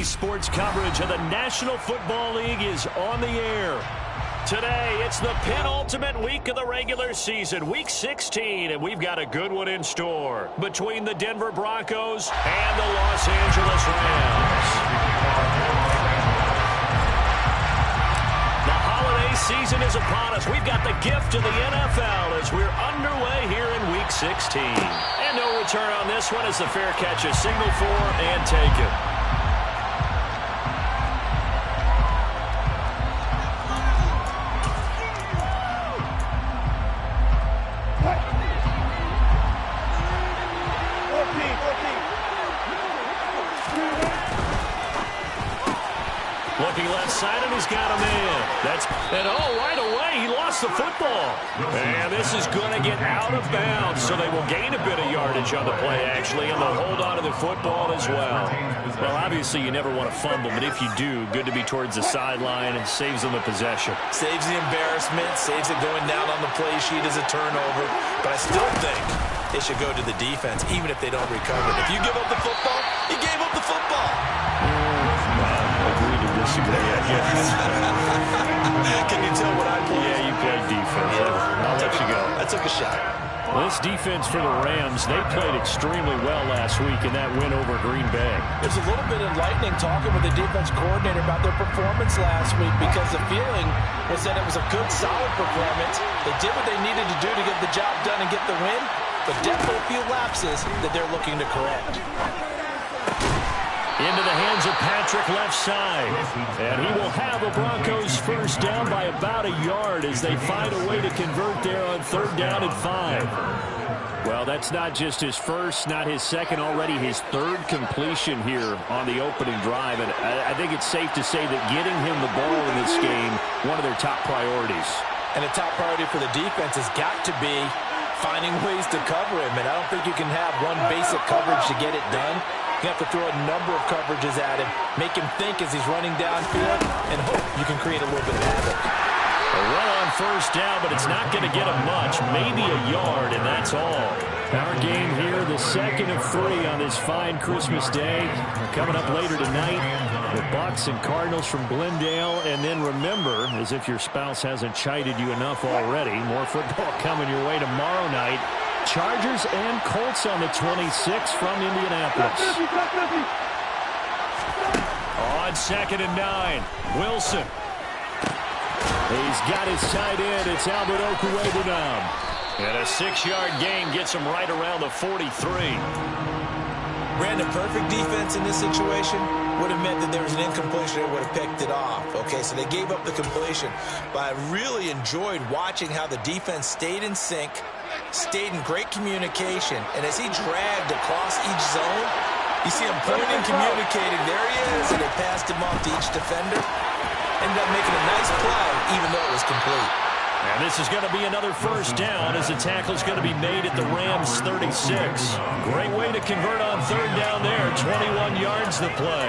sports coverage of the National Football League is on the air. Today, it's the penultimate week of the regular season, Week 16, and we've got a good one in store between the Denver Broncos and the Los Angeles Rams. The holiday season is upon us. We've got the gift of the NFL as we're underway here in Week 16. And no return on this one as the fair catch is signaled for and taken. Looking left side, and he's got a man. Right away, he lost the football. And this is going to get out of bounds, so they will gain a bit of yardage on the play, actually, and they'll hold on to the football as well. Well, obviously, you never want to fumble, but if you do, good to be towards the sideline and saves them the possession. Saves the embarrassment, saves it going down on the play sheet as a turnover. But I still think it should go to the defense, even if they don't recover it. If you give up the football, you gave up the football. Agree to disagree, I guess. Can you tell what I played? Yeah, you played defense. Yeah. I'll let you go. I took a shot. Well, this defense for the Rams, they played extremely well last week in that win over Green Bay. There's a little bit enlightening talking with the defense coordinator about their performance last week because the feeling was that it was a good, solid performance. They did what they needed to do to get the job done and get the win, but definitely a few lapses that they're looking to correct. Into the hands of Patrick left side. And he will have a Broncos first down by about a yard as they find a way to convert there on 3rd down and 5. Well, that's not just his first, not his second, already his 3rd completion here on the opening drive. And I think it's safe to say that getting him the ball in this game, one of their top priorities. And a top priority for the defense has got to be finding ways to cover him. And I don't think you can have one basic coverage to get it done. You have to throw a number of coverages at him, make him think as he's running downfield, and hope you can create a little bit of havoc. Well on first down, but it's not going to get him much, maybe a yard, and that's all. Our game here, the 2nd of 3 on this fine Christmas day. Coming up later tonight, the Bucs and Cardinals from Glendale. And then remember, as if your spouse hasn't chided you enough already, more football coming your way tomorrow night. Chargers and Colts on the 26th from Indianapolis. On 2nd and 9, Wilson. He's got his tight end. It's Albert Okwuegbunam. And a 6-yard gain gets him right around the 43. Brandon, perfect defense in this situation would have meant that there was an incompletion that would have picked it off. Okay, so they gave up the completion. But I really enjoyed watching how the defense stayed in sync, stayed in great communication, and as he dragged across each zone, you see him pointing, communicating. There he is, and they passed him off to each defender. Ended up making a nice play, even though it was complete. And this is going to be another first down as the tackle is going to be made at the Rams 36. Great way to convert on 3rd down there. 21 yards the play.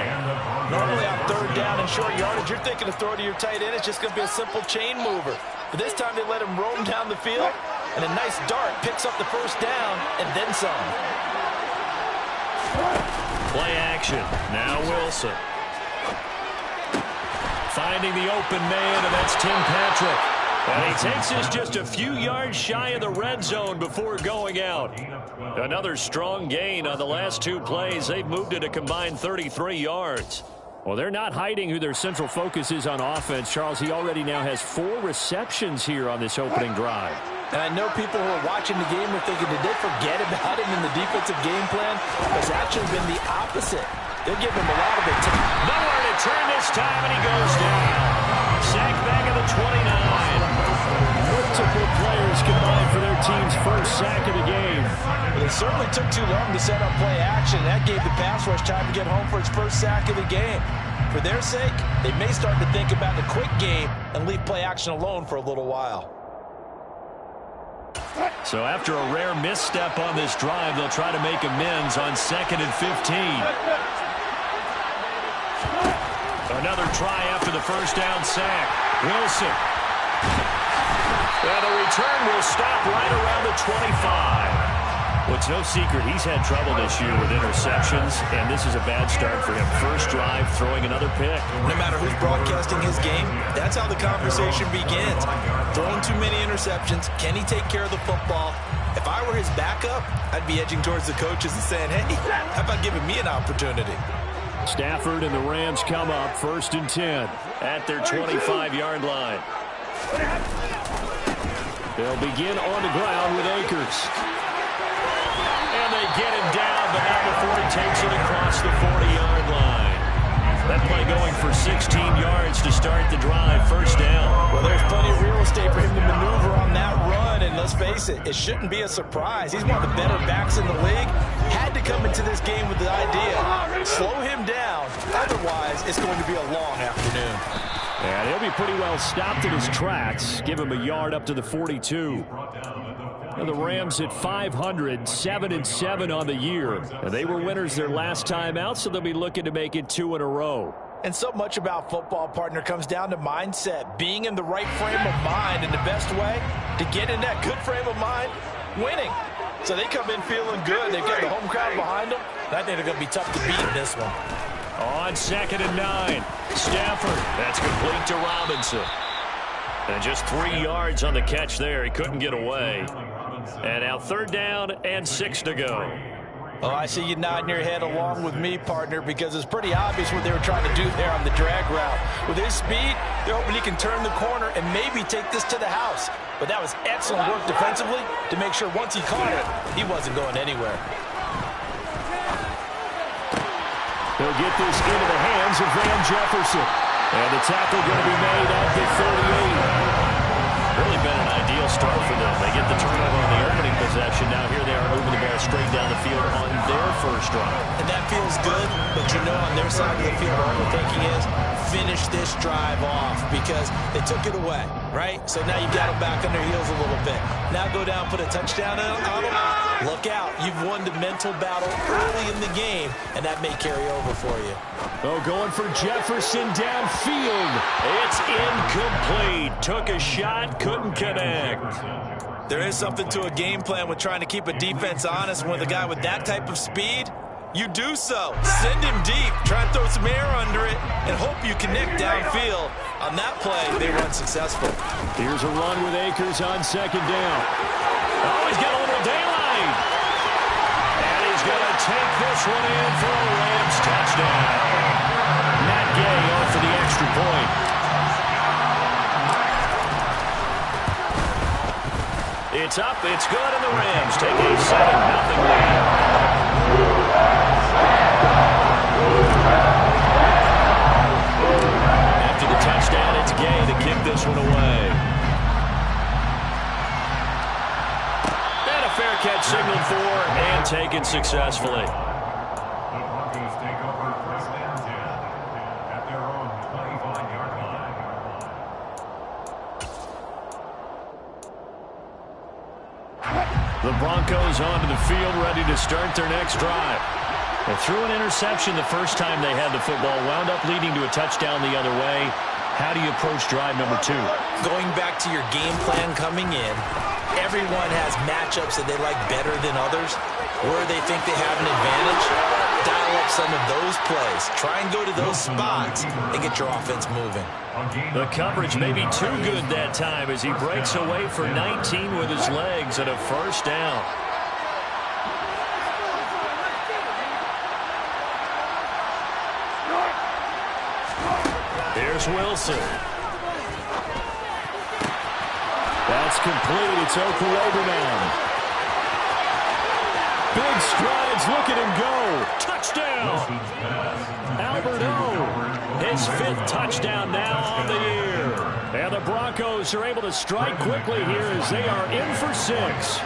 Normally on 3rd down and short yardage, you're thinking of throw to your tight end. It's just going to be a simple chain mover. But this time they let him roam down the field, and a nice dart picks up the first down and then some. Play action. Now Wilson. Finding the open man, and that's Tim Patrick. And he takes us just a few yards shy of the red zone before going out. Another strong gain on the last 2 plays. They've moved it a combined 33 yards. Well, they're not hiding who their central focus is on offense. Charles, he already now has 4 receptions here on this opening drive. And I know people who are watching the game are thinking, did they forget about him in the defensive game plan? It's actually been the opposite. They're giving him a lot of it. Nowhere to turn this time, and he goes down. Sack back at the 29. Multiple players combined for their team's first sack of the game. But it certainly took too long to set up play action. That gave the pass rush time to get home for its first sack of the game. For their sake, they may start to think about the quick game and leave play action alone for a little while. So after a rare misstep on this drive, they'll try to make amends on 2nd and 15. Another try after the first down sack. Wilson. And the return will stop right around the 25. Well, it's no secret he's had trouble this year with interceptions, and this is a bad start for him. First drive, throwing another pick. No matter who's broadcasting his game, that's how the conversation begins. Throwing too many interceptions. Can he take care of the football? If I were his backup, I'd be edging towards the coaches and saying, hey, how about giving me an opportunity? Stafford and the Rams come up 1st and 10 at their 25-yard line. They'll begin on the ground with Akers. And they get him down, but not before he takes it across the 40-yard line. That play going for 16 yards to start the drive. First down. Well, there's plenty of real estate for him to maneuver on that run, and let's face it, it shouldn't be a surprise. He's one of the better backs in the league. Had to come into this game with the idea, slow him down, otherwise it's going to be a long afternoon. And he'll be pretty well stopped in his tracks. Give him a yard up to the 42. The Rams at 500, 7-7 on the year. And they were winners their last time out, so they'll be looking to make it 2 in a row. And so much about football, partner, comes down to mindset, being in the right frame of mind. And the best way to get in that good frame of mind, winning. So they come in feeling good. They've got the home crowd behind them. And I think they're going to be tough to beat in this one. On 2nd and 9, Stafford. That's complete to Robinson. And just 3 yards on the catch there. He couldn't get away. And now 3rd down and 6 to go. Oh, I see you nodding your head along with me, partner, because it's pretty obvious what they were trying to do there on the drag route. With his speed, they're hoping he can turn the corner and maybe take this to the house. But that was excellent work defensively to make sure once he caught it, he wasn't going anywhere. They'll get this into the hands of Van Jefferson. And the tackle going to be made at the 38. Really been an ideal start for them. They get the turnover on the opening possession. Now here they are moving the ball straight down the field on their first drive. And that feels good, but you know on their side of the field all the thinking is finish this drive off because they took it away, right? So now you've got them back on their heels a little bit. Now go down, put a touchdown on them. Look out. You've won the mental battle early in the game, and that may carry over for you. Oh, going for Jefferson downfield. It's incomplete. Took a shot, couldn't connect. There is something to a game plan with trying to keep a defense honest. When with a guy with that type of speed, you do so. Send him deep. Try and throw some air under it and hope you connect downfield. On that play, they were unsuccessful. Here's a run with Akers on 2nd down. Oh, he's got a little daylight. And he's going to take this one in for a Rams touchdown. Matt Gay off for the extra point. It's up, it's good, and the Rams take a 7-0 lead. After the touchdown, it's Gay to kick this one away. And a fair catch signaled for and taken successfully. The Broncos onto the field, ready to start their next drive. They threw an interception the first time they had the football, wound up leading to a touchdown the other way. How do you approach drive number 2? Going back to your game plan coming in, everyone has matchups that they like better than others. Where they think they have an advantage, dial up some of those plays. Try and go to those spots and get your offense moving. The coverage may be too good that time as he breaks away for 19 with his legs and a first down. Here's Wilson. That's complete. It's Okuroba now. Big strides. Look at him go. Touchdown. Albert O. His 5th touchdown now on the year. And the Broncos are able to strike quickly here as they are in for 6.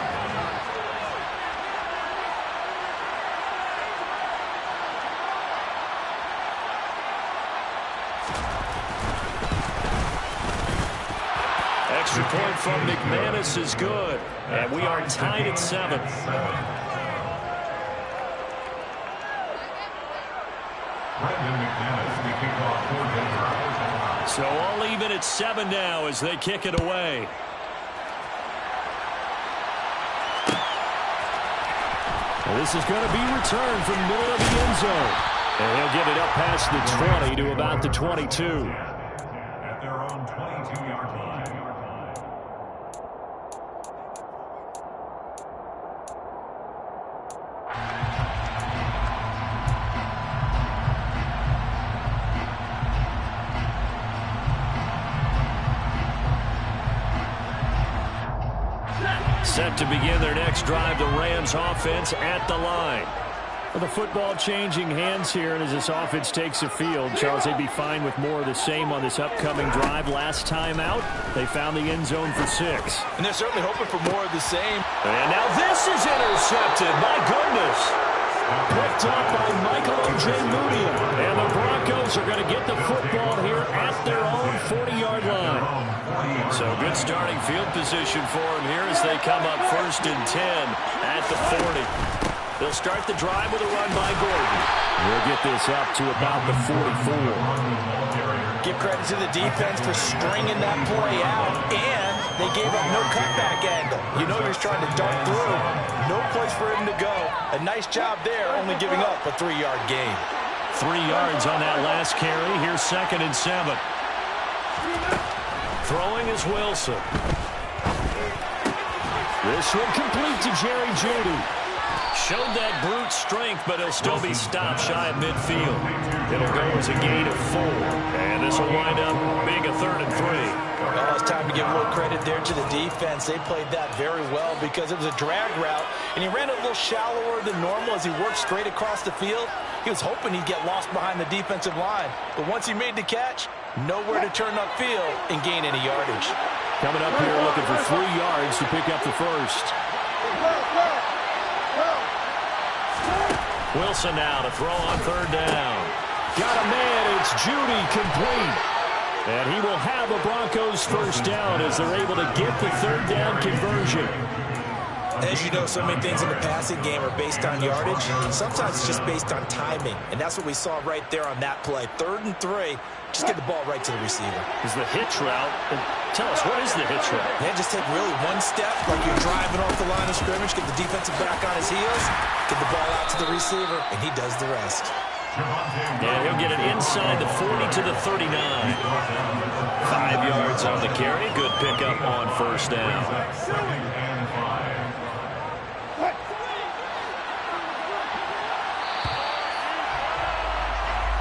Extra point from McManus is good. And we are tied at 7. So all even at 7 now as they kick it away. This is going to be returned from the middle of the end zone. And he'll get it up past the 20 to about the 22. At their own 22-yard line. Set to begin their next drive, the Rams offense at the line. With the football changing hands here, and as this offense takes the field, Charles, they'd be fine with more of the same on this upcoming drive. Last time out, they found the end zone for 6. And they're certainly hoping for more of the same. And now this is intercepted. My goodness. Picked up by Michael Ojemudia. And the Broncos are going to get the football here at their own 40-yard line. So good starting field position for them here as they come up 1st and 10 at the 40. They'll start the drive with a run by Gordon. We'll get this up to about the 44. Give credit to the defense for stringing that play out, and they gave up no cutback angle. You know he was trying to dart through. No place for him to go. A nice job there, only giving up a 3-yard gain. 3 yards on that last carry. Here's 2nd and 7. Throwing is Wilson. This one complete to Jerry Jeudy. Showed that brute strength, but he'll still be stopped shy of midfield. It'll go as a gain of 4. And this will wind up being a 3rd and 3. Well, it's time to give a little credit there to the defense. They played that very well because it was a drag route, and he ran a little shallower than normal as he worked straight across the field. He was hoping he'd get lost behind the defensive line. But once he made the catch, nowhere to turn upfield and gain any yardage. Coming up here looking for 3 yards to pick up the first. Wilson now to throw on 3rd down. Got a man. It's Jeudy complete. And he will have a Broncos first down as they're able to get the 3rd down conversion. As you know, so many things in the passing game are based on yardage. Sometimes it's just based on timing. And that's what we saw right there on that play. 3rd and 3. Just get the ball right to the receiver. Is the hitch route. Tell us, what is the hitch route? Man, just take really one step like you're driving off the line of scrimmage, get the defensive back on his heels, get the ball out to the receiver, and he does the rest. Yeah, he'll get it inside the 40 to the 39. 5 yards on the carry. Good pickup on 1st down.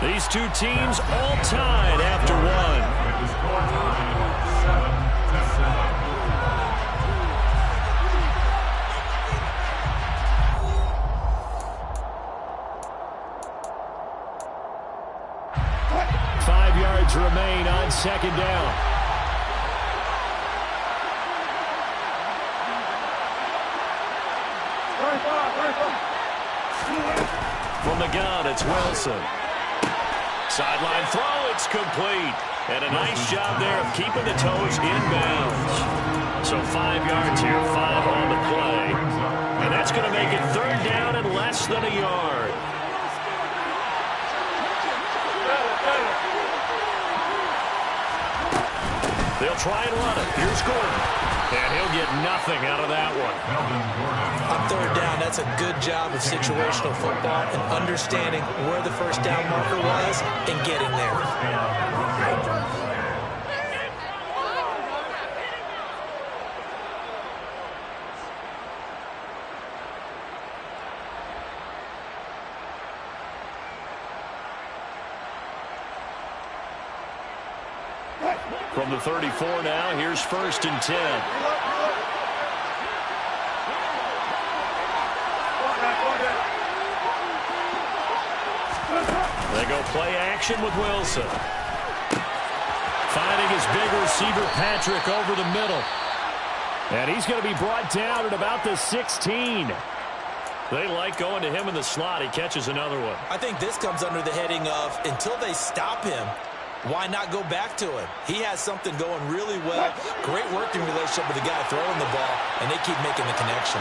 These two teams all tied after 1. 5 yards remain on 2nd down. From the gun, it's Wilson. Sideline throw, it's complete. And a nice job there of keeping the toes in bounds. So 5 yards here, 5 on the play. And that's going to make it 3rd down and less than a yard. They'll try and run it. Here's Gordon. And he'll get nothing out of that one. On 3rd down, that's a good job of situational football and understanding where the first down marker was and getting there. From the 34 now, here's 1st and 10. They go play action with Wilson. Finding his big receiver, Patrick, over the middle. And he's going to be brought down at about the 16. They like going to him in the slot. He catches another one. I think this comes under the heading of until they stop him, why not go back to it? He has something going really well. Great working relationship with the guy throwing the ball, and they keep making the connection.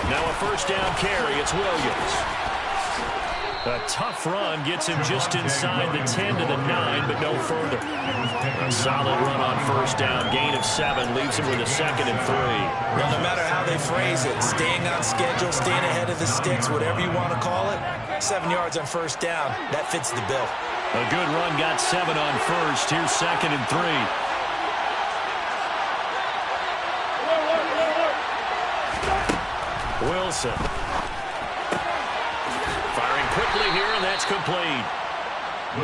Now a 1st down carry. It's Williams. A tough run gets him just inside the 10 to the 9, but no further. A solid run on first down. Gain of 7 leaves him with a 2nd and 3. Well, no matter how they phrase it, staying on schedule, staying ahead of the sticks, whatever you want to call it, 7 yards on first down, that fits the bill. A good run got 7 on first. Here's 2nd and 3. Wilson. Firing quickly here, and that's complete.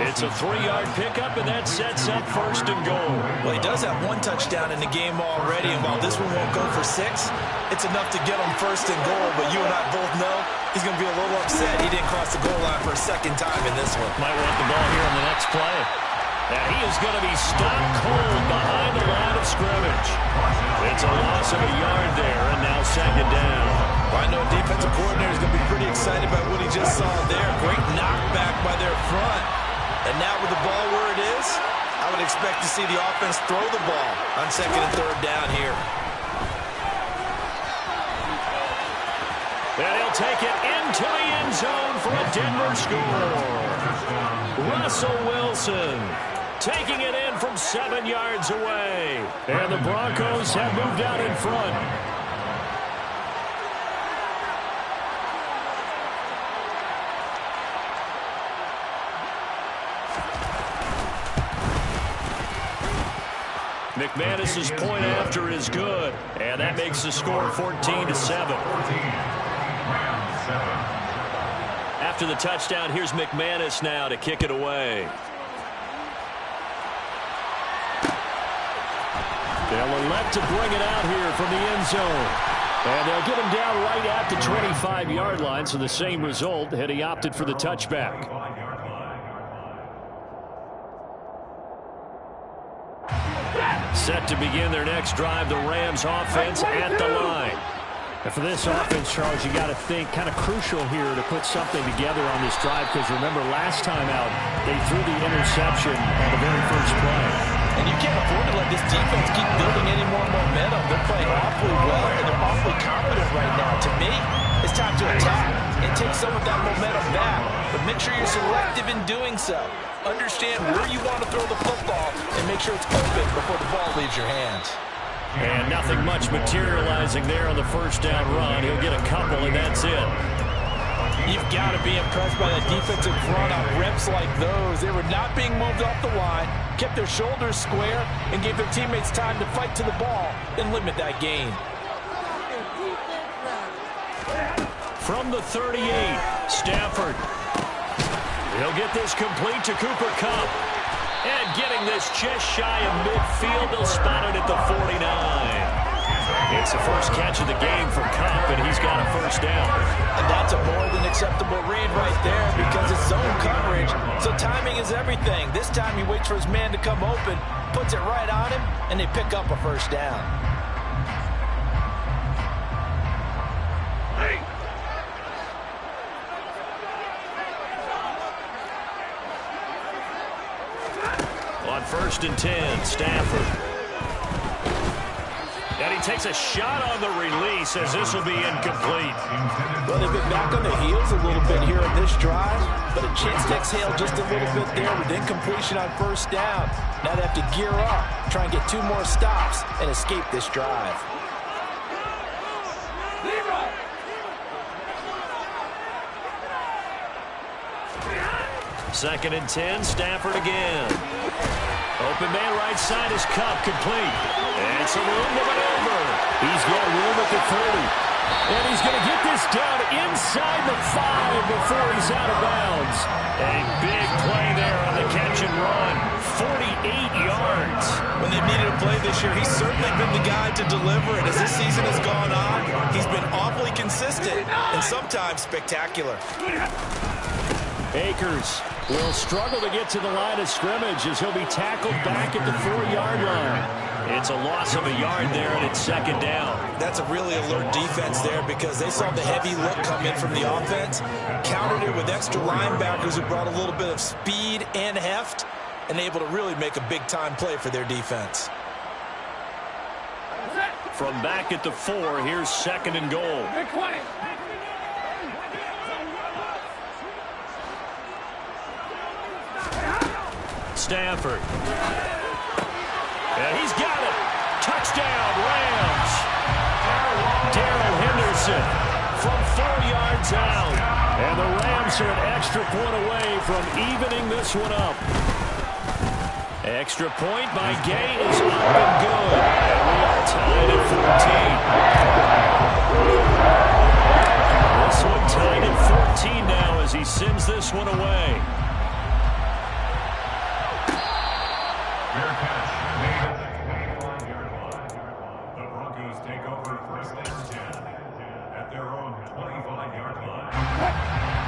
It's a 3-yard pickup, and that sets up 1st and goal. Well, he does have 1 touchdown in the game already, and while this one won't go for 6, it's enough to get him 1st and goal. But you and I both know he's going to be a little upset he didn't cross the goal line for a 2nd time in this one. Might want the ball here on the next play. And he is going to be stopped cold behind the line of scrimmage. It's a loss of a yard there, and now 2nd down. Well, I know a defensive coordinator is going to be pretty excited by what he just saw there. Great knockback by their front. And now with the ball where it is, I would expect to see the offense throw the ball on 2nd and 3rd down here. And he'll take it into the end zone for a Denver score. Russell Wilson taking it in from 7 yards away. And the Broncos have moved out in front. McManus's point after is good, and that makes the score 14-7. After the touchdown, here's McManus now to kick it away. They'll elect to bring it out here from the end zone. And they'll get him down right at the 25-yard line, so the same result had he opted for the touchback. Set to begin their next drive, the Rams offense at the line. And for this offense, Charles, you got to think kind of crucial here to put something together on this drive, because remember last time out they threw the interception on the very first play. And you can't afford to let this defense keep building any more momentum. They're playing awfully well, and they're awfully confident right now. To me, it's time to attack and take some of that momentum back. But make sure you're selective in doing so. Understand where you want to throw the football and make sure it's open before the ball leaves your hands. And nothing much materializing there on the first down run. He'll get a couple, and that's it. You've got to be impressed by that defensive front on reps like those. They were not being moved off the line, kept their shoulders square, and gave their teammates time to fight to the ball and limit that gain. From the 38, Stafford. He'll get this complete to Cooper Kupp. And getting this just shy of midfield, they'll spot it at the 49. It's the first catch of the game for Kupp, and he's got a first down. And that's a more than acceptable read right there, because it's zone coverage, so timing is everything. This time he waits for his man to come open, puts it right on him, and they pick up a first down. On 1st and 10, Stafford. And he takes a shot on the release as this will be incomplete. Well, they've been back on the heels a little bit here in this drive, but a chance to exhale just a little bit there with incompletion on first down. Now they have to gear up, try and get 2 more stops and escape this drive. Second and 10, Stafford again. Open man right side is Kupp, complete. And some room to maneuver. He's got room at the 30. And he's going to get this down inside the 5 before he's out of bounds. A big play there on the catch and run. 48 yards. When they've needed a play this year, he's certainly been the guy to deliver it. As this season has gone on, he's been awfully consistent and sometimes spectacular. Akers will struggle to get to the line of scrimmage as he'll be tackled back at the 4-yard line. It's a loss of a yard there, and it's 2nd down. That's a really alert defense there, because they saw the heavy look come in from the offense, countered it with extra linebackers who brought a little bit of speed and heft, and able to really make a big-time play for their defense. From back at the 4, here's 2nd and goal. Stafford. And he's got it. Touchdown, Rams. Darrell Henderson from 4 yards out. And the Rams are an extra point away from evening this one up. Extra point by Gay is up and good. And we are tied at 14. This one tied at 14 now as he sends this one away. Fair catch made at the 21-yard line. The Broncos take over first and 10 at their own 25-yard line.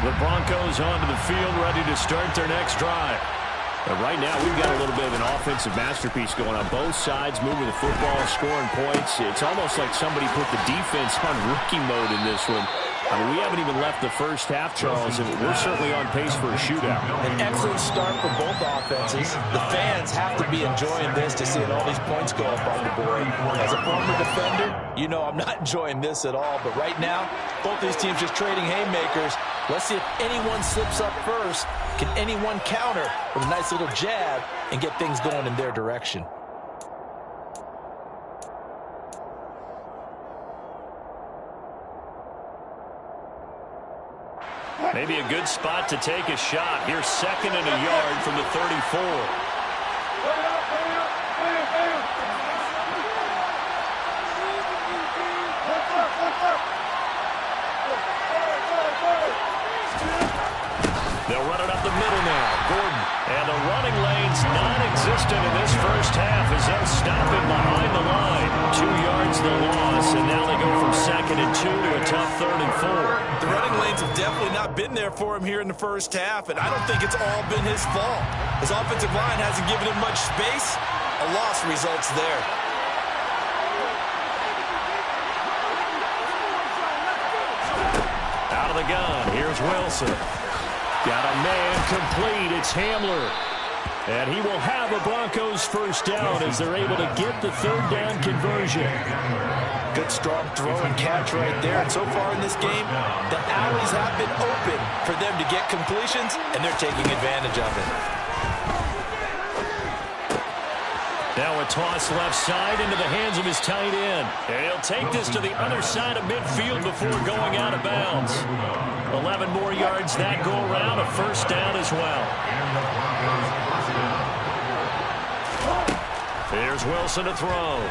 The Broncos onto the field, ready to start their next drive. But right now, we've got a little bit of an offensive masterpiece going on both sides, moving the football, scoring points. It's almost like somebody put the defense on rookie mode in this one. I mean, we haven't even left the first half, Charles, and we're certainly on pace for a shootout. An excellent start for both offenses. The fans have to be enjoying this to see all these points go up on the board. As a former defender, you know I'm not enjoying this at all. But right now, both these teams just trading haymakers. Let's see if anyone slips up first. Can anyone counter with a nice little jab and get things going in their direction? Maybe a good spot to take a shot. Here's 2nd and a yard from the 34. They'll run it up the middle now. Gordon. And the running lane's non-existent in this first half as they'll stop him behind the line. 2 yards the loss, and now they go from 2nd and 2 to a tough 3rd and 4. The running lanes have definitely not been there for him here in the first half, and I don't think it's all been his fault. His offensive line hasn't given him much space. A loss results there. Out of the gun, here's Wilson. Got a man complete. It's Hamler. And he will have a Broncos first down as they're able to get the 3rd down conversion. Good strong throw and catch right there. And so far in this game, the alleys have been open for them to get completions, and they're taking advantage of it. Now a toss left side into the hands of his tight end. And he'll take this to the other side of midfield before going out of bounds. 11 more yards that go around, a first down as well. Here's Wilson to throw.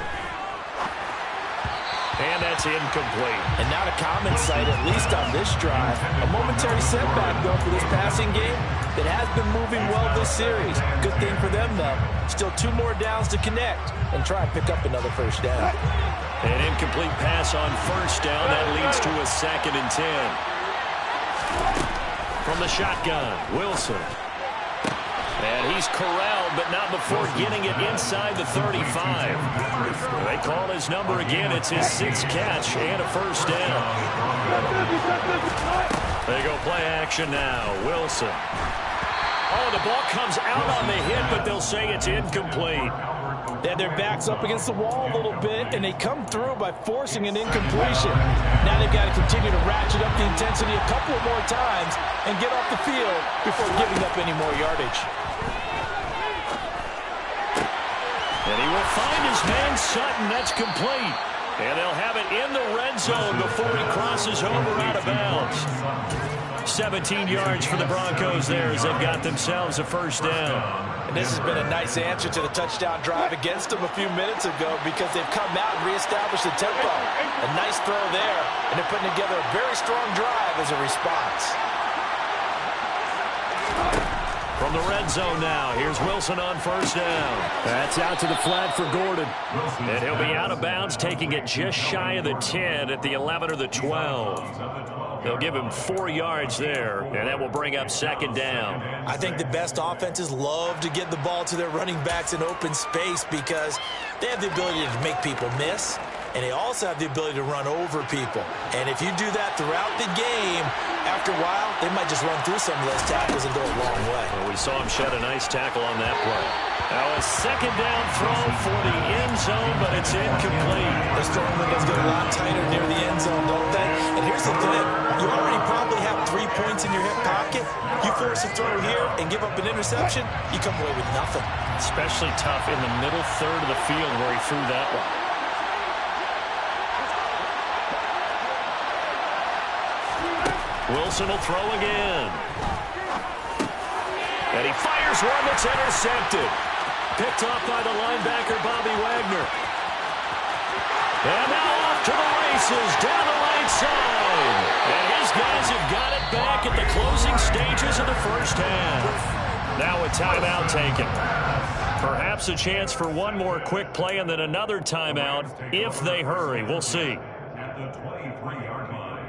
And that's incomplete. And not a common sight, at least on this drive. A momentary setback, though, for this passing game that has been moving well this series. Good thing for them, though. Still 2 more downs to connect and try and pick up another first down. An incomplete pass on first down. That leads to a 2nd and 10. From the shotgun, Wilson. And he's corralled, but not before getting it inside the 35. They call his number again. It's his 6th catch and a first down. They go play action now. Wilson. Oh, the ball comes out on the hit, but they'll say it's incomplete. They had their backs up against the wall a little bit, and they come through by forcing an incompletion. Now they've got to continue to ratchet up the intensity a couple of more times and get off the field before giving up any more yardage. And he will find his man Sutton. That's complete. And they'll have it in the red zone before he crosses over out of bounds. 17 yards for the Broncos there as they've got themselves a first down. And this has been a nice answer to the touchdown drive against them a few minutes ago because they've come out and reestablished the tempo. A nice throw there, and they're putting together a very strong drive as a response. From the red zone now, here's Wilson on first down. That's out to the flat for Gordon. And he'll be out of bounds, taking it just shy of the 10 at the 11 or the 12. They'll give him 4 yards there, and that will bring up 2nd down. I think the best offenses love to get the ball to their running backs in open space because they have the ability to make people miss, and they also have the ability to run over people. And if you do that throughout the game, after a while, they might just run through some of those tackles and go a long way. Well, we saw him shed a nice tackle on that play. Now a 2nd down throw for the end zone, but it's incomplete. Those throwing windows get a lot tighter near the end zone, don't they? And here's the thing. You already probably have 3 3 points in your hip pocket, you force a throw here and give up an interception, you come away with nothing. Especially tough in the middle third of the field where he threw that one. Wilson will throw again. And he fires one that's intercepted. Picked off by the linebacker, Bobby Wagner. And now off to the races, down the right side. And his guys have got it back at the closing stages of the first half. Now a timeout taken. Perhaps a chance for one more quick play and then another timeout if they hurry. We'll see. At the 23-yard line.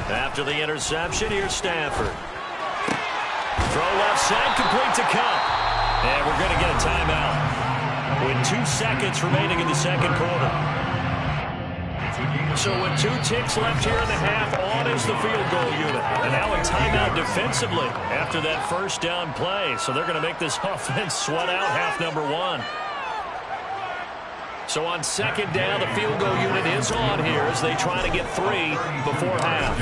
After the interception, here's Stafford. Throw left side, complete to Cup. And we're going to get a timeout with 2 seconds remaining in the second quarter. So with 2 ticks left here in the half, on is the field goal unit. And now a timeout defensively after that first down play. So they're going to make this offense sweat out half number 1. So on second down, the field goal unit is on here as they try to get 3 before half.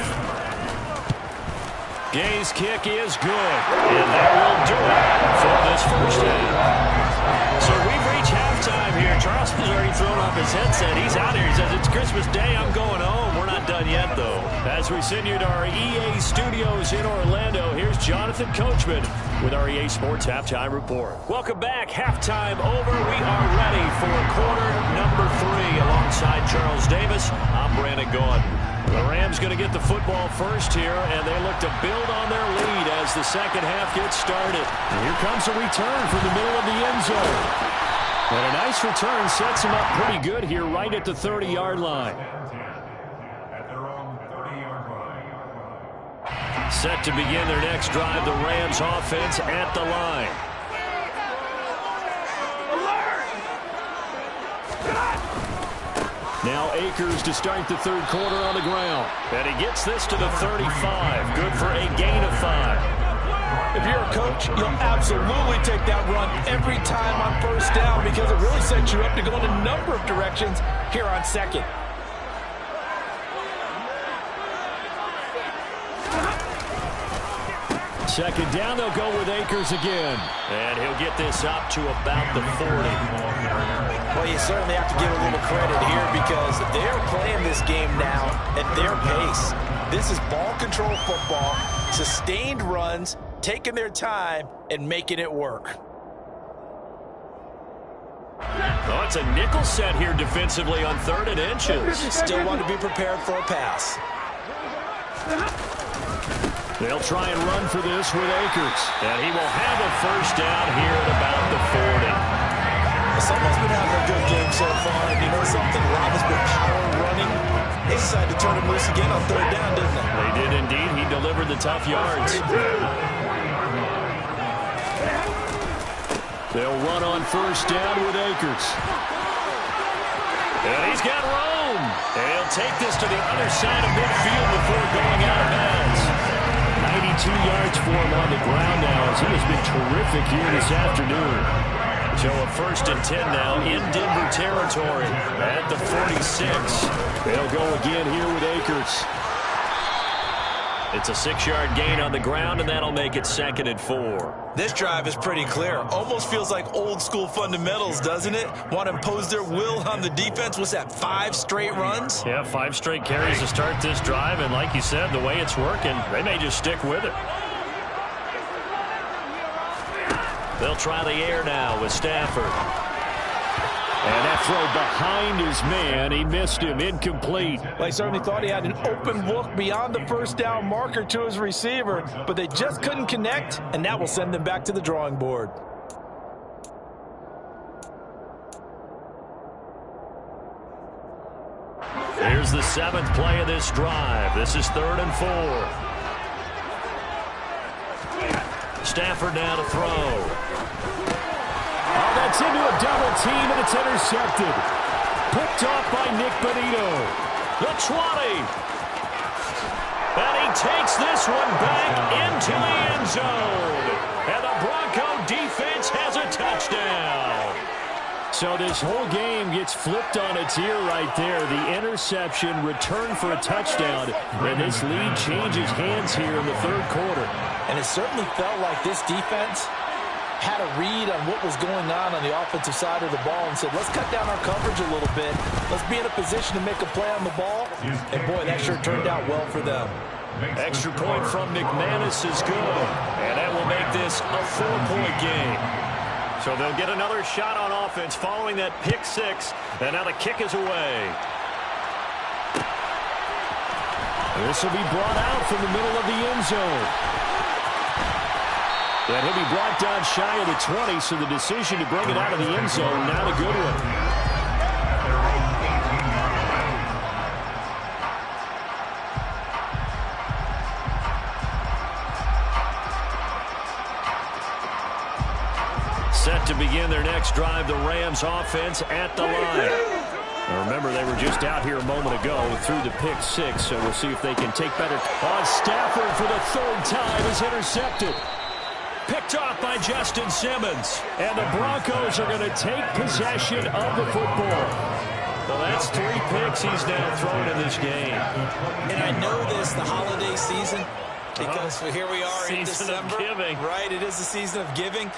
Gay's kick is good, and that will do it for this first half. So we've reached halftime here. Charles has already thrown off his headset. He's out here. He says, it's Christmas Day. I'm going home. We're not done yet, though. As we send you to our EA studios in Orlando, here's Jonathan Coachman with our EA Sports Halftime Report. Welcome back. Halftime over. We are ready for quarter number 3 alongside Charles Davis. I'm Brandon Gaudin. The Rams going to get the football first here, and they look to build on their lead as the second half gets started. And here comes a return from the middle of the end zone. And a nice return sets them up pretty good here right at the 30-yard line. At their own 30-yard line. Set to begin their next drive, the Rams offense at the line. Now Akers to start the third quarter on the ground. And he gets this to the 35. Good for a gain of 5. If you're a coach, you'll absolutely take that run every time on first down because it really sets you up to go in a number of directions here on second. Second down, they'll go with Akers again. And he'll get this up to about the 40. Well, you certainly have to give a little credit here because they're playing this game now at their pace. This is ball control football, sustained runs, taking their time, and making it work. Oh, it's a nickel set here defensively on 3rd and inches. Still want to be prepared for a pass. They'll try and run for this with Akers. And he will have a first down here at about the 40. Someone's been having a good game so far, and you know something? Rob has been power running. They decided to turn him loose again on 3rd down, didn't they? They did indeed. He delivered the tough yards. They'll run on first down with Akers. And he's got room. And he'll take this to the other side of midfield before going out of bounds. 92 yards for him on the ground now as he has been terrific here this afternoon. So a 1st and 10 now in Denver territory at the 46. They'll go again here with Akers. It's a 6-yard gain on the ground, and that'll make it 2nd and 4. This drive is pretty clear. Almost feels like old school fundamentals, doesn't it? Want to impose their will on the defense. What's that, 5 straight runs? Yeah, 5 straight carries to start this drive, and like you said, the way it's working, they may just stick with it. They'll try the air now with Stafford. And that throw behind his man. He missed him. Incomplete. Well, he certainly thought he had an open look beyond the first down marker to his receiver, but they just couldn't connect, and that will send them back to the drawing board. Here's the 7th play of this drive. This is 3rd and 4. Stafford now to throw. Oh, that's into a double team, and it's intercepted. Picked off by Nick Bonito. The 20. And he takes this one back into the end zone. And the Bronco defense has a touchdown. So this whole game gets flipped on its ear right there. The interception, return for a touchdown, and this lead changes hands here in the third quarter. And it certainly felt like this defense had a read on what was going on the offensive side of the ball and said, let's cut down our coverage a little bit. Let's be in a position to make a play on the ball. And, boy, that sure turned out well for them. Extra point from McManus is good. And that will make this a 4-point game. So they'll get another shot on offense following that pick six. And now the kick is away. This will be brought out from the middle of the end zone. And he'll be brought down shy of the 20, so the decision to bring it out of the end zone, not a good one. Set to begin their next drive, the Rams offense at the line. Now remember, they were just out here a moment ago through the pick six, so we'll see if they can take better. On Stafford for the third time is intercepted. Picked off by Justin Simmons. And the Broncos are going to take possession of the football. Well, that's 3 picks he's now thrown in this game. And I know this, the holiday season, because here we are in December. Season of giving. Right, it is the season of giving.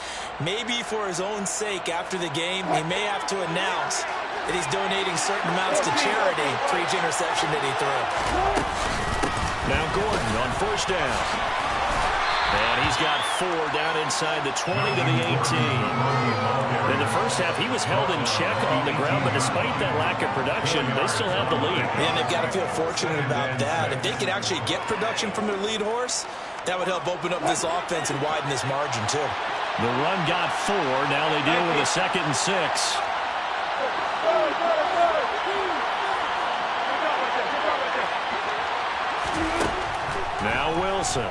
Maybe for his own sake after the game, he may have to announce that he's donating certain amounts to charity for each interception that he threw. Now Gordon on first down. And he's got 4 down inside the 20 to the 18. In the first half, he was held in check on the ground, but despite that lack of production, they still have the lead. And they've got to feel fortunate about that. If they could actually get production from their lead horse, that would help open up this offense and widen this margin, too. The run got 4. Now they deal with a 2nd and 6. Now Wilson.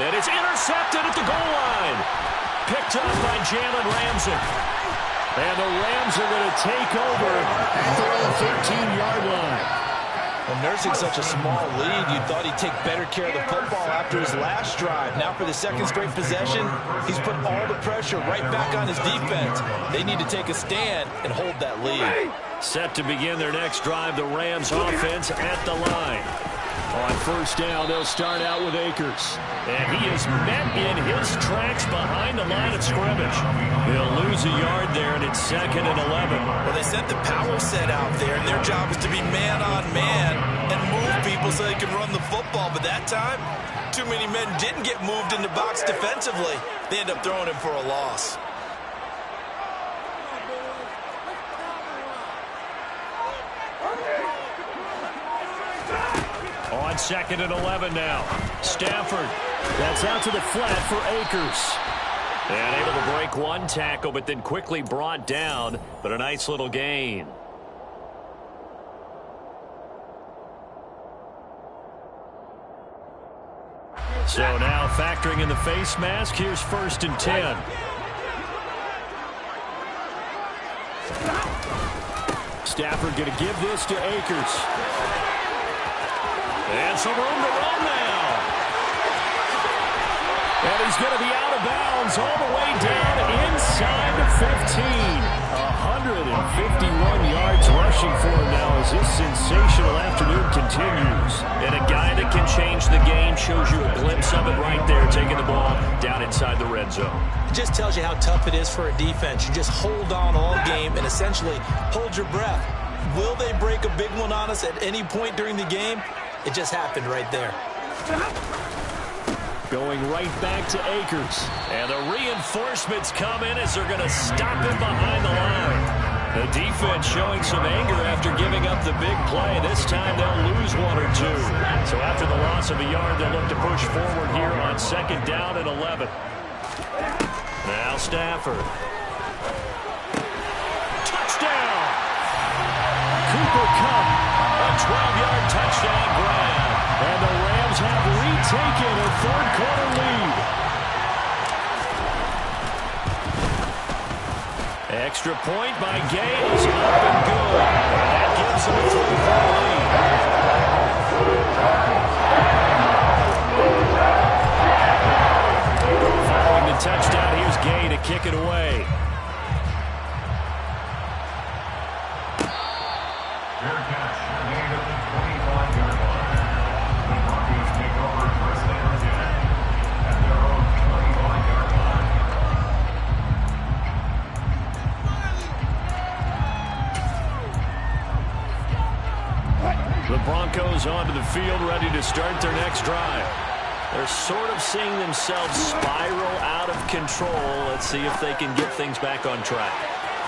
And it's intercepted at the goal line. Picked up by Jalen Ramsey. And the Rams are going to take over at their own 13-yard line. Well, nursing such a small lead, you thought he'd take better care of the football after his last drive. Now for the second straight possession, he's put all the pressure right back on his defense. They need to take a stand and hold that lead. Set to begin their next drive, the Rams offense at the line. On first down, they'll start out with Akers. And he is met in his tracks behind the line of scrimmage. He'll lose a yard there, and it's 2nd and 11. Well, they sent the power set out there, and their job is to be man-on-man and move people so they can run the football. But that time, too many men didn't get moved in the box defensively. They end up throwing him for a loss. On 2nd and 11 now. Stafford. That's out to the flat for Akers. And able to break one tackle, but then quickly brought down. But a nice little gain. So now factoring in the face mask, here's 1st and 10. Stafford going to give this to Akers. And some room to run now. And he's going to be out of bounds all the way down inside the 15. 151 yards rushing for him now as this sensational afternoon continues. And a guy that can change the game, shows you a glimpse of it right there, taking the ball down inside the red zone. It just tells you how tough it is for a defense. You just hold on all game and essentially hold your breath. Will they break a big one on us at any point during the game? It just happened right there. Going right back to Akers. And the reinforcements come in as they're going to stop him behind the line. The defense showing some anger after giving up the big play. This time they'll lose 1 or 2. So after the loss of a yard, they'll look to push forward here on 2nd down and 11. Now Stafford. Touchdown! Cooper Kupp. A 12-yard touchdown grab. And the Rams have retaken a third-quarter lead. Extra point by Gales, up and good. And that gives them a 3-4 lead. Following the touchdown, here's Gay to kick it away. start their next drive. They're sort of seeing themselves spiral out of control. Let's see if they can get things back on track.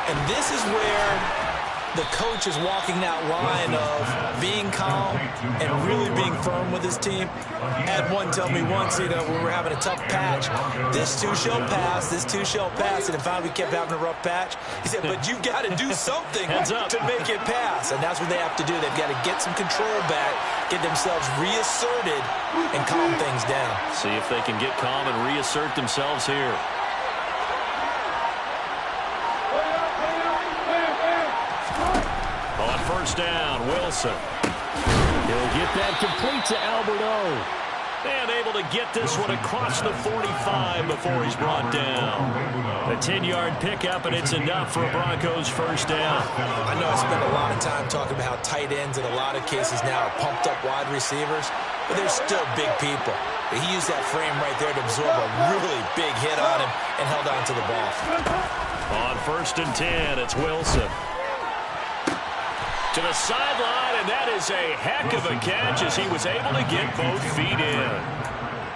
And this is where the coach is walking that line of being calm and really being firm with his team. I had one tell me once, when we were having a tough patch, this too shall pass, this too shall pass. And if we kept having a rough patch, he said, but you got to do something to make it pass. And that's what they have to do. They've got to get some control back, get themselves reasserted, and calm things down. See if they can get calm and reassert themselves here. First down, Wilson. He'll get that complete to Alberto. And able to get this one across the 45 before he's brought down. A 10-yard pickup, and it's enough for a Broncos first down. I know I spent a lot of time talking about how tight ends in a lot of cases now are pumped up wide receivers, but they're still big people. But he used that frame right there to absorb a really big hit on him and held on to the ball. On first and 10, it's Wilson. To the sideline, and that is a heck of a catch as he was able to get both feet in.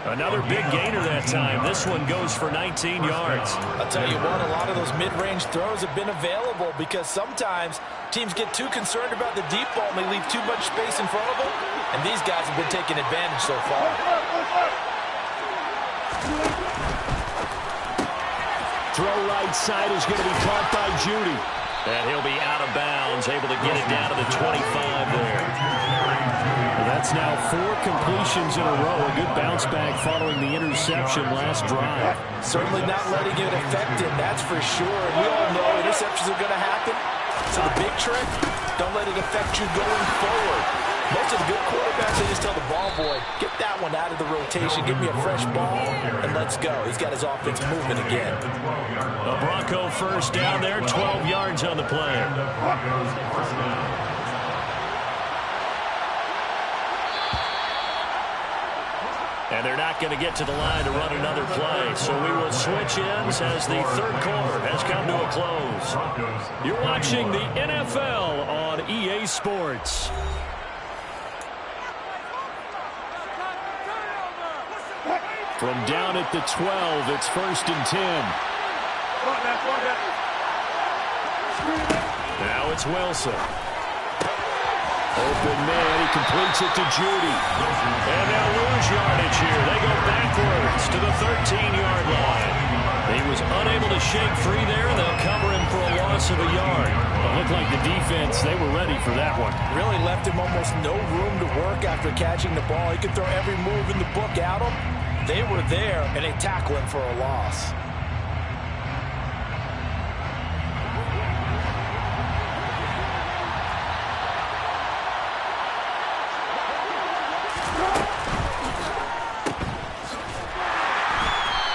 Another big gainer that time. This one goes for 19 yards. I'll tell you what, a lot of those mid-range throws have been available because sometimes teams get too concerned about the deep ball and they leave too much space in front of them, and these guys have been taking advantage so far. Throw right side is going to be caught by Judy. And he'll be out of bounds, able to get it down to the 25 there. Well, that's now 4 completions in a row. A good bounce back following the interception last drive. Certainly not letting it affect him, that's for sure. We all know interceptions are going to happen. So the big trick, don't let it affect you going forward. Most of the good quarterbacks, they just tell the ball boy, get that one out of the rotation, give me a fresh ball, and let's go. He's got his offense moving again. A Bronco first down there, 12 yards on the play. And they're not going to get to the line to run another play. So we will switch ends as the third quarter has come to a close. You're watching the NFL on EA Sports. From down at the 12, it's first and 10. Now it's Wilson. Open man, he completes it to Judy. And they'll lose yardage here. They go backwards to the 13-yard line. He was unable to shake free there, and they'll cover him for a loss of a yard. It looked like the defense, they were ready for that one. Really left him almost no room to work after catching the ball. He could throw every move in the book at him. They were there, and they tackle him for a loss.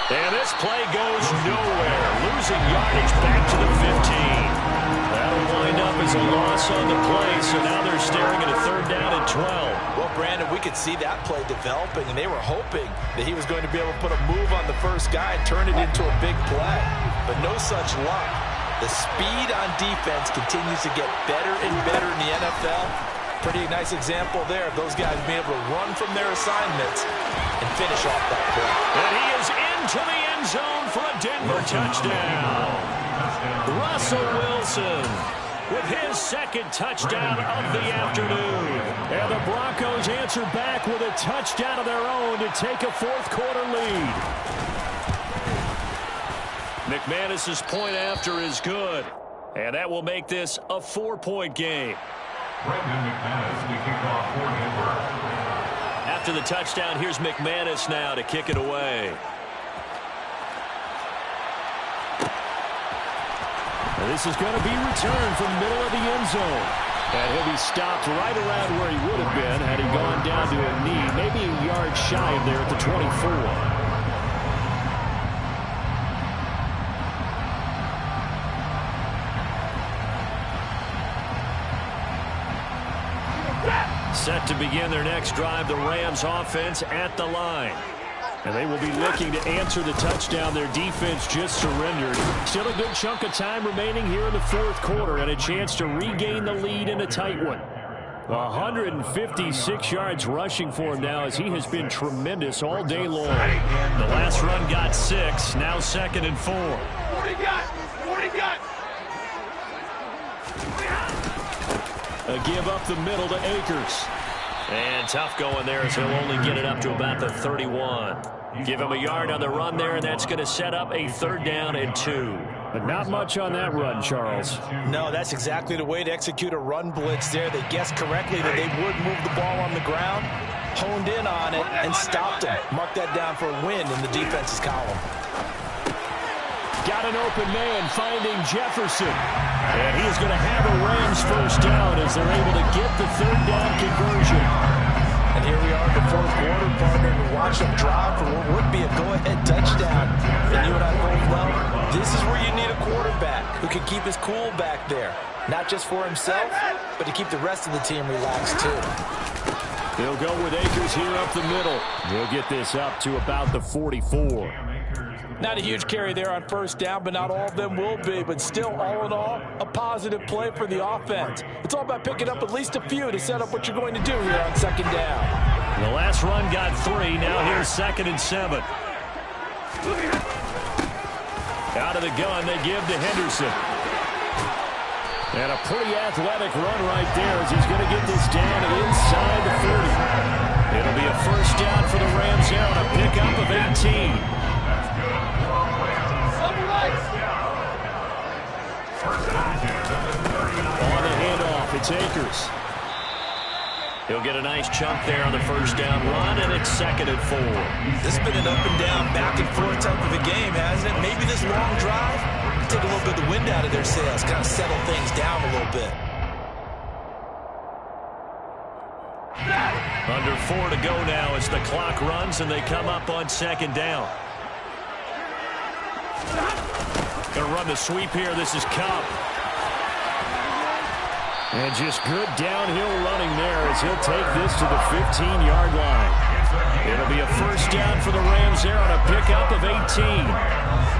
And this play goes nowhere. Losing yardage back to the 15. That'll wind up as a loss on the play, so now they're staring at a third down and 12. Well, Brandon, we could see that play developing, and they were hoping that he was going to be able to put a move on the first guy and turn it into a big play. But no such luck. The speed on defense continues to get better and better in the NFL. Pretty nice example there of those guys being able to run from their assignments and finish off that play. And he is into the end zone for a Denver touchdown. Russell Wilson with his second touchdown of the afternoon. And the Broncos answer back with a touchdown of their own to take a fourth-quarter lead. McManus's point after is good. And that will make this a 4-point game. Brendan McManus to kick off for Denver. After the touchdown, here's McManus now to kick it away. And this is going to be returned from the middle of the end zone. And he'll be stopped right around where he would have been had he gone down to a knee, maybe a yard shy of there at the 24. Set to begin their next drive, the Rams offense at the line. And they will be looking to answer the touchdown their defense just surrendered. Still a good chunk of time remaining here in the fourth quarter and a chance to regain the lead in a tight one. 156 yards rushing for him now as he has been tremendous all day long. The last run got 6. Now 2nd and 4. A give up the middle to Akers. And tough going there as he'll only get it up to about the 31. Give him a yard on the run there, and that's going to set up a 3rd down and 2. But not much on that run, Charles. No, that's exactly the way to execute a run blitz there. They guessed correctly that they would move the ball on the ground, honed in on it, and stopped them. Mark that down for a win in the defense's column. Got an open man finding Jefferson. And he's going to have a Rams 1st down as they're able to get the 3rd down conversion. And here we are in the 4th quarter, partner, to watch them drive for what would be a go-ahead touchdown. And you and I both know, this is where you need a quarterback who can keep his cool back there. Not just for himself, but to keep the rest of the team relaxed, too. They'll go with Akers here up the middle. They'll get this up to about the 44. Not a huge carry there on 1st down, but not all of them will be. But still, all in all, a positive play for the offense. It's all about picking up at least a few to set up what you're going to do here on 2nd down. The last run got 3. Now here's 2nd and 7. Out of the gun, they give to Henderson. And a pretty athletic run right there as he's going to get this down inside the 30. It'll be a 1st down for the Rams here on a pickup of 18. On the handoff, it's Akers. He'll get a nice chunk there on the 1st down run, and it's 2nd and 4. This has been an up and down, back and forth type of a game, hasn't it? Maybe this long drive take a little bit of the wind out of their sails, kind of settle things down a little bit. Under 4 to go now as the clock runs and they come up on 2nd down. Going to run the sweep here. This is Cobb. And just good downhill running there as he'll take this to the 15-yard line. It'll be a 1st down for the Rams there on a pickup of 18.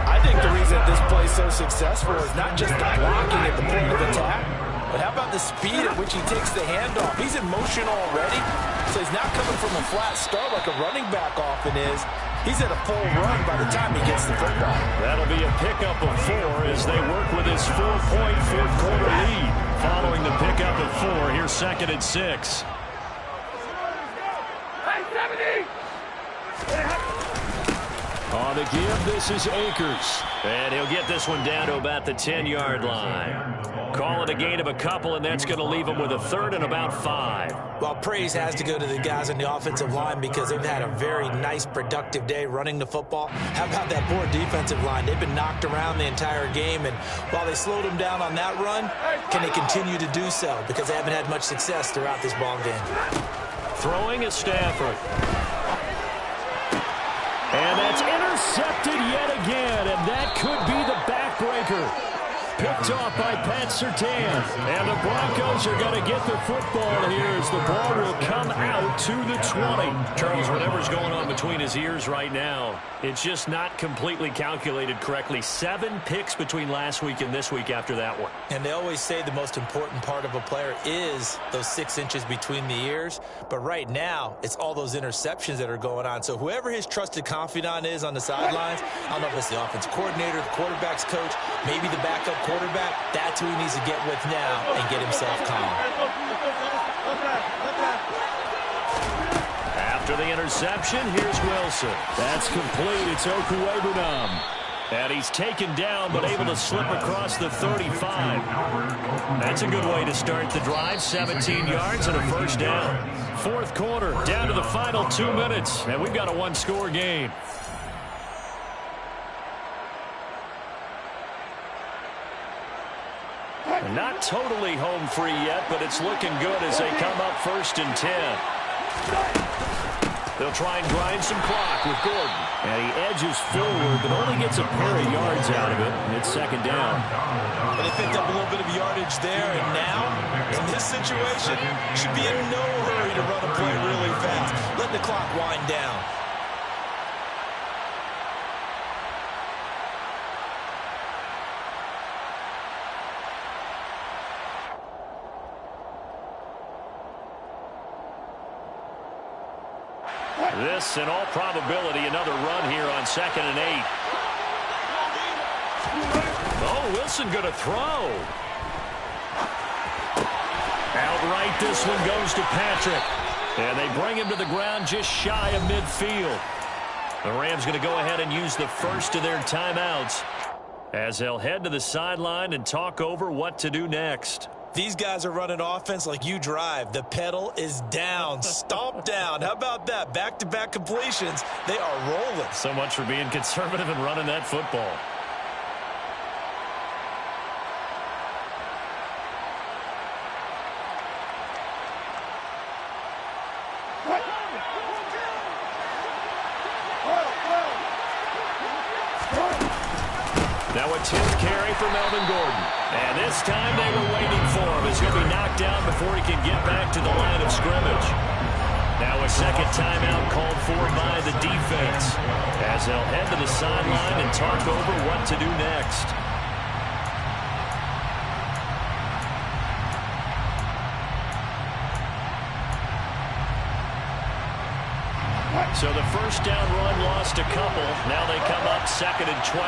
I think the reason this play is so successful is not just the blocking at the point of attack, but how about the speed at which he takes the handoff? He's in motion already, so he's not coming from a flat start like a running back often is. He's at a full run by the time he gets the football. That'll be a pickup of 4 as they work with his 4-point 4th quarter lead. Following the pickup of 4, here's 2nd and 6. On the give, this is Akers. And he'll get this one down to about the 10-yard line. Call it a gain of a couple, and that's going to leave him with a 3rd and about 5. Well, praise has to go to the guys on the offensive line because they've had a very nice, productive day running the football. How about that poor defensive line? They've been knocked around the entire game, and while they slowed them down on that run, can they continue to do so? Because they haven't had much success throughout this ball game. Throwing is Stafford. And that's intercepted yet again, and that could be the backbreaker. Picked off by Pat Surtain. And the Broncos are going to get the football here as the ball will come out to the 20. Charles, whatever's going on between his ears right now, it's just not completely calculated correctly. 7 picks between last week and this week after that one. And they always say the most important part of a player is those 6 inches between the ears. But right now, it's all those interceptions that are going on. So whoever his trusted confidant is on the sidelines, I don't know if it's the offensive coordinator, the quarterback's coach, maybe the backup quarterback, that's who he needs to get with now and get himself calm. After the interception, here's Wilson. That's complete. It's Okuwebunam. And he's taken down, but able to slip across the 35. That's a good way to start the drive. 17 yards and a 1st down. 4th quarter, down to the final 2 minutes. And we've got a 1-score game. Not totally home free yet, but it's looking good as they come up 1st and 10. They'll try and grind some clock with Gordon. And he edges forward, but only gets a pair of yards out of it. And it's 2nd down. But they picked up a little bit of yardage there, and now, in this situation, should be in no hurry to run a play really fast. Let the clock wind down. This, in all probability, another run here on 2nd and 8. Oh, Wilson going to throw. Outright, this one goes to Patrick. And they bring him to the ground just shy of midfield. The Rams going to go ahead and use the first of their timeouts as they'll head to the sideline and talk over what to do next. These guys are running offense like you drive. The pedal is down, stomp down. How about that? Back-to-back completions. They are rolling. So much for being conservative and running that football. Now a 10th carry for Melvin Gordon. And this time they were waiting for him as he'll be knocked down before he can get back to the line of scrimmage. Now a second timeout called for by the defense as they'll head to the sideline and talk over what to do next. So the first down run lost a couple. Now they come up 2nd and 12.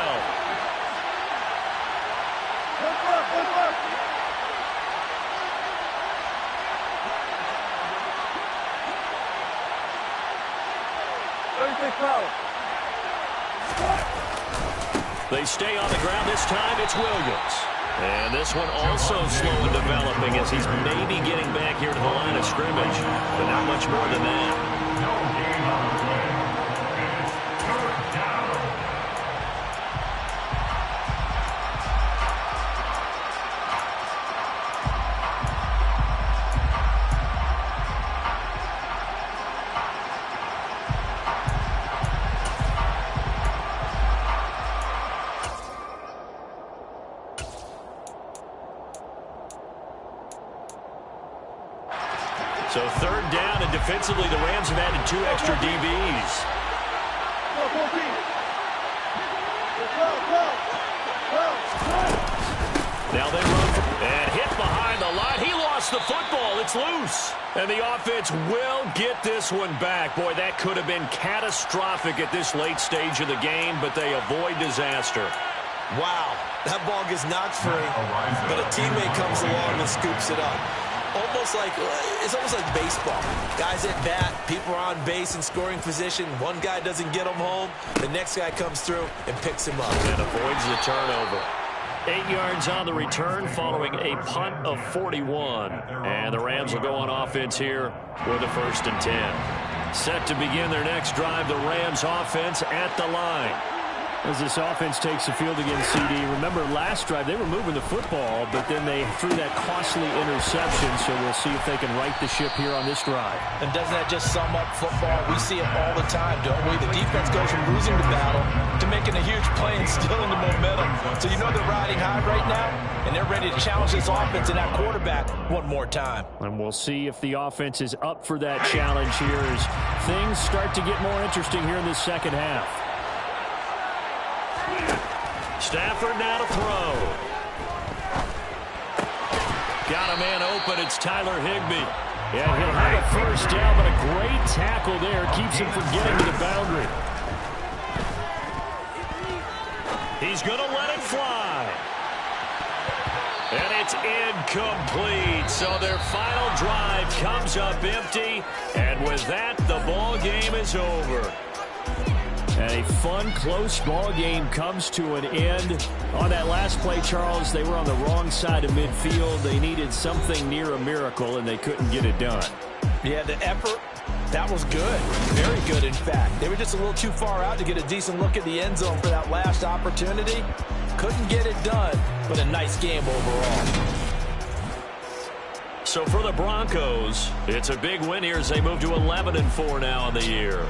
They stay on the ground. This time it's Williams. And this one also slow in developing as he's maybe getting back here to the line of scrimmage, but not much more than that. No gain on the play. And it's 3rd down. So 3rd down, and defensively the Rams have added 2 extra DBs. Now they run and hit behind the line. He lost the football. It's loose. And the offense will get this one back. Boy, that could have been catastrophic at this late stage of the game, but they avoid disaster. Wow, that ball gets knocked free, but a teammate comes along and scoops it up. It's almost like baseball. Guys at bat, people are on base in scoring position. One guy doesn't get him home. The next guy comes through and picks him up. And avoids the turnover. 8 yards on the return following a punt of 41. And the Rams will go on offense here with a 1st and 10. Set to begin their next drive, the Rams offense at the line. As this offense takes the field against CD, remember last drive they were moving the football, but then they threw that costly interception, so we'll see if they can right the ship here on this drive. And doesn't that just sum up football? We see it all the time, don't we? The defense goes from losing the battle to making a huge play and stealing the momentum. So you know they're riding high right now, and they're ready to challenge this offense and that quarterback one more time. And we'll see if the offense is up for that challenge here as things start to get more interesting here in this second half. Stafford now to throw. Got a man open. It's Tyler Higbee. Yeah, he'll have a first down, but a great tackle there keeps him from getting to the boundary. He's going to let it fly. And it's incomplete. So their final drive comes up empty. And with that, the ball game is over. And a fun, close ball game comes to an end. On that last play, Charles, they were on the wrong side of midfield. They needed something near a miracle, and they couldn't get it done. Yeah, the effort, that was good. Very good, in fact. They were just a little too far out to get a decent look at the end zone for that last opportunity. Couldn't get it done, but a nice game overall. So for the Broncos, it's a big win here as they move to 11-4 now in the year.